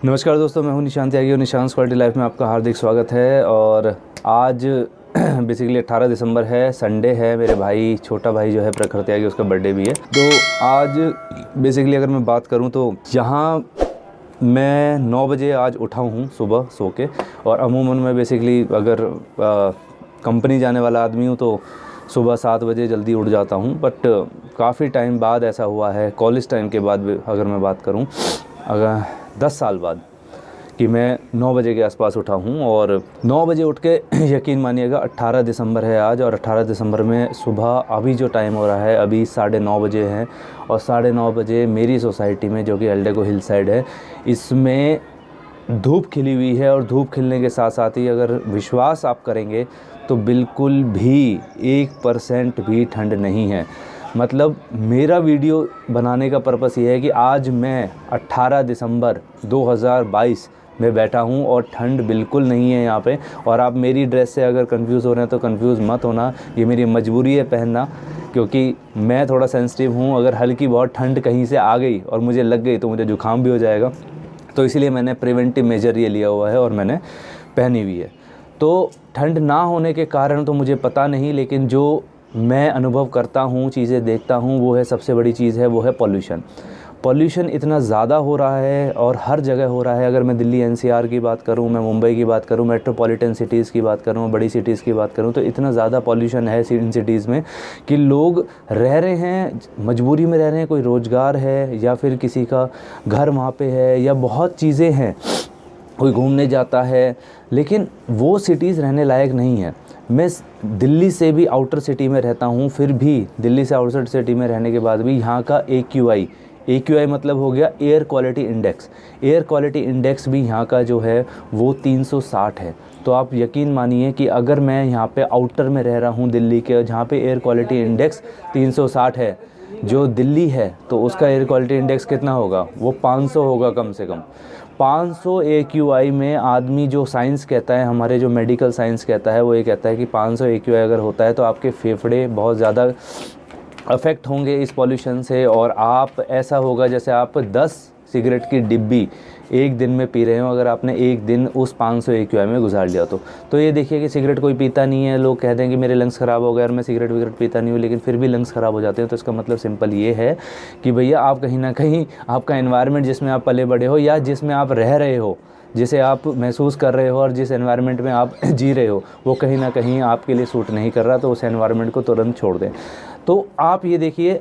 नमस्कार दोस्तों, मैं हूं निशांत त्यागी और निशांत क्वालिटी लाइफ में आपका हार्दिक स्वागत है। और आज बेसिकली 18 दिसंबर है, संडे है। मेरे भाई, छोटा भाई जो है प्रखर त्यागी, उसका बर्थडे भी है। तो आज बेसिकली अगर मैं बात करूं तो यहाँ मैं 9 बजे आज उठा हूँ सुबह सो के। और अमूमन मैं बेसिकली अगर कंपनी जाने वाला आदमी हूँ तो सुबह 7 बजे जल्दी उठ जाता हूँ। बट काफ़ी टाइम बाद ऐसा हुआ है, कॉलेज टाइम के बाद अगर मैं बात करूँ, अगर 10 साल बाद, कि मैं 9 बजे के आसपास उठा हूँ। और 9 बजे उठ के यकीन मानिएगा 18 दिसंबर है आज, और 18 दिसंबर में सुबह अभी जो टाइम हो रहा है अभी 9:30 बजे हैं। और 9:30 बजे मेरी सोसाइटी में, जो कि एल्डेको हिल साइड है, इसमें धूप खिली हुई है। और धूप खिलने के साथ साथ ही अगर विश्वास आप करेंगे तो बिल्कुल भी 1% भी ठंड नहीं है। मतलब मेरा वीडियो बनाने का पर्पस ये है कि आज मैं 18 दिसंबर 2022 में बैठा हूँ और ठंड बिल्कुल नहीं है यहाँ पे। और आप मेरी ड्रेस से अगर कंफ्यूज हो रहे हैं तो कंफ्यूज मत होना, ये मेरी मजबूरी है पहनना, क्योंकि मैं थोड़ा सेंसिटिव हूँ। अगर हल्की बहुत ठंड कहीं से आ गई और मुझे लग गई तो मुझे जुकाम भी हो जाएगा। तो इसलिए मैंने प्रिवेंटिव मेजर ये लिया हुआ है और मैंने पहनी हुई है। तो ठंड ना होने के कारण तो मुझे पता नहीं, लेकिन जो मैं अनुभव करता हूँ, चीज़ें देखता हूँ, वो है, सबसे बड़ी चीज़ है वो है पॉल्यूशन। पॉल्यूशन इतना ज़्यादा हो रहा है और हर जगह हो रहा है। अगर मैं दिल्ली एनसीआर की बात करूं, मैं मुंबई की बात करूं, मेट्रोपॉलिटन सिटीज़ की बात करूं, बड़ी सिटीज़ की बात करूं, तो इतना ज़्यादा पॉल्यूशन है इन सिटीज़ में कि लोग रह रहे हैं, मजबूरी में रह रहे हैं। कोई रोज़गार है या फिर किसी का घर वहाँ पे है या बहुत चीज़ें हैं, कोई घूमने जाता है, लेकिन वो सिटीज़ रहने लायक नहीं है। मैं दिल्ली से भी आउटर सिटी में रहता हूँ, फिर भी दिल्ली से आउटर सिटी में रहने के बाद भी यहाँ का AQI मतलब हो गया air quality index. Air quality index भी यहाँ का जो है वो 360 है। तो आप यकीन मानिए कि अगर मैं यहाँ पे आउटर में रह रहा हूँ दिल्ली के, जहाँ पे एयर क्वालिटी इंडेक्स 360 है, जो दिल्ली है तो उसका एयर क्वालिटी इंडेक्स कितना होगा? वो 500 होगा कम से कम। 500 AQI में आदमी, जो साइंस कहता है, हमारे जो मेडिकल साइंस कहता है, वो ये कहता है कि 500 AQI अगर होता है तो आपके फेफड़े बहुत ज़्यादा अफेक्ट होंगे इस पॉल्यूशन से। और आप, ऐसा होगा जैसे आप 10 सिगरेट की डिब्बी एक दिन में पी रहे हो, अगर आपने एक दिन उस 500 AQI में गुजार लिया तो ये देखिए कि सिगरेट कोई पीता नहीं है, लोग कहते हैं कि मेरे लंग्स ख़राब हो गए और मैं सिगरेट विगरेट पीता नहीं हूँ, लेकिन फिर भी लंग्स ख़राब हो जाते हैं। तो इसका मतलब सिंपल ये है कि भैया, आप कहीं ना कहीं आपका एनवायरनमेंट, जिसमें आप पले बड़े हो या जिसमें आप रह रहे हो, जिसे आप महसूस कर रहे हो और जिस एनवायरनमेंट में आप जी रहे हो, वो कहीं ना कहीं आपके लिए सूट नहीं कर रहा, तो उस एनवायरनमेंट को तुरंत छोड़ दें। तो आप ये देखिए,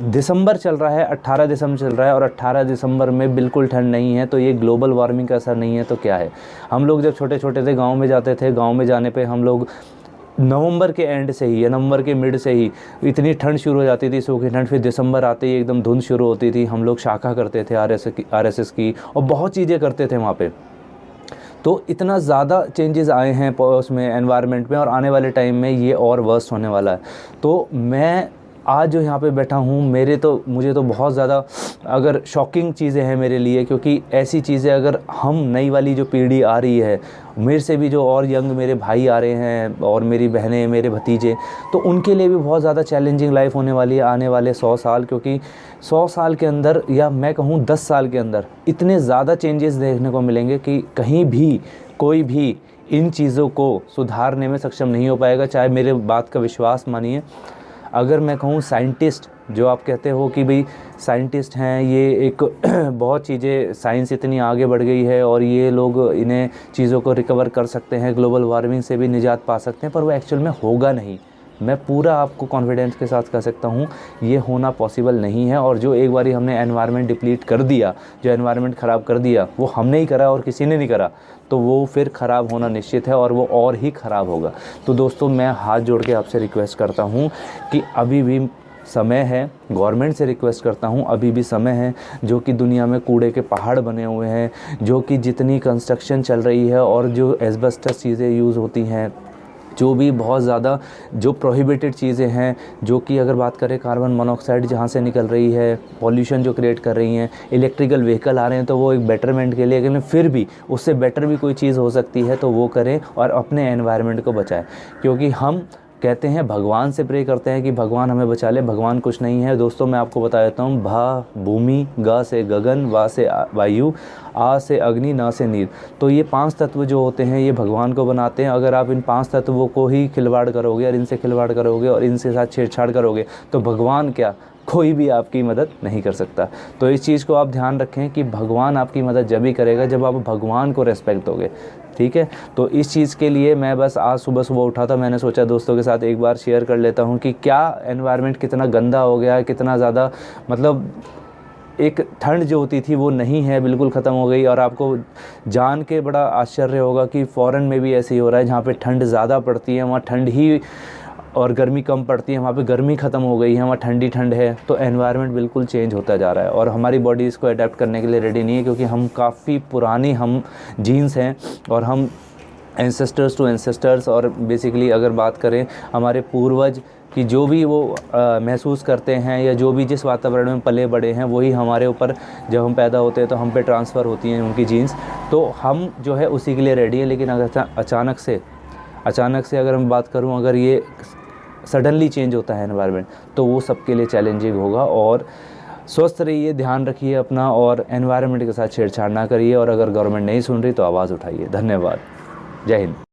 दिसंबर चल रहा है, 18 दिसंबर चल रहा है, और 18 दिसंबर में बिल्कुल ठंड नहीं है। तो ये ग्लोबल वार्मिंग का असर नहीं है तो क्या है? हम लोग जब छोटे छोटे थे, गांव में जाते थे, गांव में जाने पे हम लोग नवंबर के एंड से ही या नवंबर के मिड से ही इतनी ठंड शुरू हो जाती थी, सूखी ठंड। फिर दिसंबर आते ही एकदम धुंध शुरू होती थी। हम लोग शाखा करते थे, RSS की, और बहुत चीज़ें करते थे वहाँ पे। तो इतना ज़्यादा चेंजेस आए हैं उसमें, एनवायरनमेंट में, और आने वाले टाइम में ये और वर्स्ट होने वाला है। तो मैं आज जो यहाँ पे बैठा हूँ, मुझे तो बहुत ज़्यादा अगर शॉकिंग चीज़ें हैं मेरे लिए, क्योंकि ऐसी चीज़ें अगर हम, नई वाली जो पीढ़ी आ रही है, मेरे से भी जो और यंग मेरे भाई आ रहे हैं और मेरी बहनें, मेरे भतीजे, तो उनके लिए भी बहुत ज़्यादा चैलेंजिंग लाइफ होने वाली है आने वाले 100 साल। क्योंकि 100 साल के अंदर, या मैं कहूँ 10 साल के अंदर, इतने ज़्यादा चेंजेस देखने को मिलेंगे कि कहीं भी कोई भी इन चीज़ों को सुधारने में सक्षम नहीं हो पाएगा। चाहे मेरे बात का विश्वास मानिए, अगर मैं कहूँ साइंटिस्ट, जो आप कहते हो कि भाई साइंटिस्ट हैं, ये एक बहुत चीज़ें, साइंस इतनी आगे बढ़ गई है और ये लोग इन्हें चीज़ों को रिकवर कर सकते हैं, ग्लोबल वार्मिंग से भी निजात पा सकते हैं, पर वो एक्चुअल में होगा नहीं। मैं पूरा आपको कॉन्फिडेंस के साथ कह सकता हूँ, ये होना पॉसिबल नहीं है। और जो एक बारी हमने एनवायरनमेंट डिप्लीट कर दिया, जो एनवायरनमेंट ख़राब कर दिया, वो हमने ही करा और किसी ने नहीं करा, तो वो फिर ख़राब होना निश्चित है, और वो और ही ख़राब होगा। तो दोस्तों, मैं हाथ जोड़ के आपसे रिक्वेस्ट करता हूँ कि अभी भी समय है, गवर्नमेंट से रिक्वेस्ट करता हूँ, अभी भी समय है। जो कि दुनिया में कूड़े के पहाड़ बने हुए हैं, जो कि जितनी कंस्ट्रक्शन चल रही है और जो एस्बेस्टस चीज़ें यूज़ होती हैं, जो भी बहुत ज़्यादा जो प्रोहिबिटेड चीज़ें हैं, जो कि अगर बात करें कार्बन मोनोऑक्साइड जहाँ से निकल रही है, पॉल्यूशन जो क्रिएट कर रही हैं, इलेक्ट्रिकल व्हीकल आ रहे हैं, तो वो एक बेटरमेंट के लिए, लेकिन फिर भी उससे बेटर भी कोई चीज़ हो सकती है तो वो करें और अपने एनवायरनमेंट को बचाएं। क्योंकि हम कहते हैं भगवान से प्रे करते हैं कि भगवान हमें बचा ले, भगवान कुछ नहीं है दोस्तों। मैं आपको बता देता हूँ, भा भूमि, ग से गगन, वा से वायु, आ से अग्नि, न से नीर। तो ये 5 तत्व जो होते हैं ये भगवान को बनाते हैं। अगर आप इन 5 तत्वों को ही खिलवाड़ करोगे और इनसे खिलवाड़ करोगे और इनसे साथ छेड़छाड़ करोगे तो भगवान क्या, कोई भी आपकी मदद नहीं कर सकता। तो इस चीज़ को आप ध्यान रखें कि भगवान आपकी मदद जब भी करेगा जब आप भगवान को रेस्पेक्ट दोगे, ठीक है। तो इस चीज़ के लिए मैं बस आज सुबह सुबह उठा था, मैंने सोचा दोस्तों के साथ एक बार शेयर कर लेता हूँ कि क्या एनवायरनमेंट कितना गंदा हो गया है, कितना ज़्यादा मतलब एक ठंड जो होती थी वो नहीं है, बिल्कुल ख़त्म हो गई। और आपको जान के बड़ा आश्चर्य होगा कि फ़ॉरेन में भी ऐसे ही हो रहा है, जहाँ पे ठंड ज़्यादा पड़ती है वहाँ ठंड ही और गर्मी कम पड़ती है, वहाँ पे गर्मी ख़त्म हो गई है, वहाँ ठंडी ठंड है। तो एनवायरनमेंट बिल्कुल चेंज होता जा रहा है और हमारी बॉडी इसको अडेप्ट करने के लिए रेडी नहीं है, क्योंकि हम काफ़ी पुरानी हम जीन्स हैं और हम एंसेस्टर्स टू एंसेस्टर्स। और बेसिकली अगर बात करें हमारे पूर्वज कि जो भी वो महसूस करते हैं या जो भी जिस वातावरण में पले बड़े हैं वही हमारे ऊपर जब हम पैदा होते हैं तो हम पे ट्रांसफ़र होती हैं उनकी जीन्स। तो हम जो है उसी के लिए रेडी है। लेकिन अगर अचानक से अगर मैं बात करूं, अगर ये सडनली चेंज होता है एनवायरनमेंट तो वो सबके लिए चैलेंजिंग होगा। और स्वस्थ रहिए, ध्यान रखिए अपना और एनवायरनमेंट के साथ छेड़छाड़ ना करिए। और अगर गवर्नमेंट नहीं सुन रही तो आवाज़ उठाइए। धन्यवाद। जय हिंद।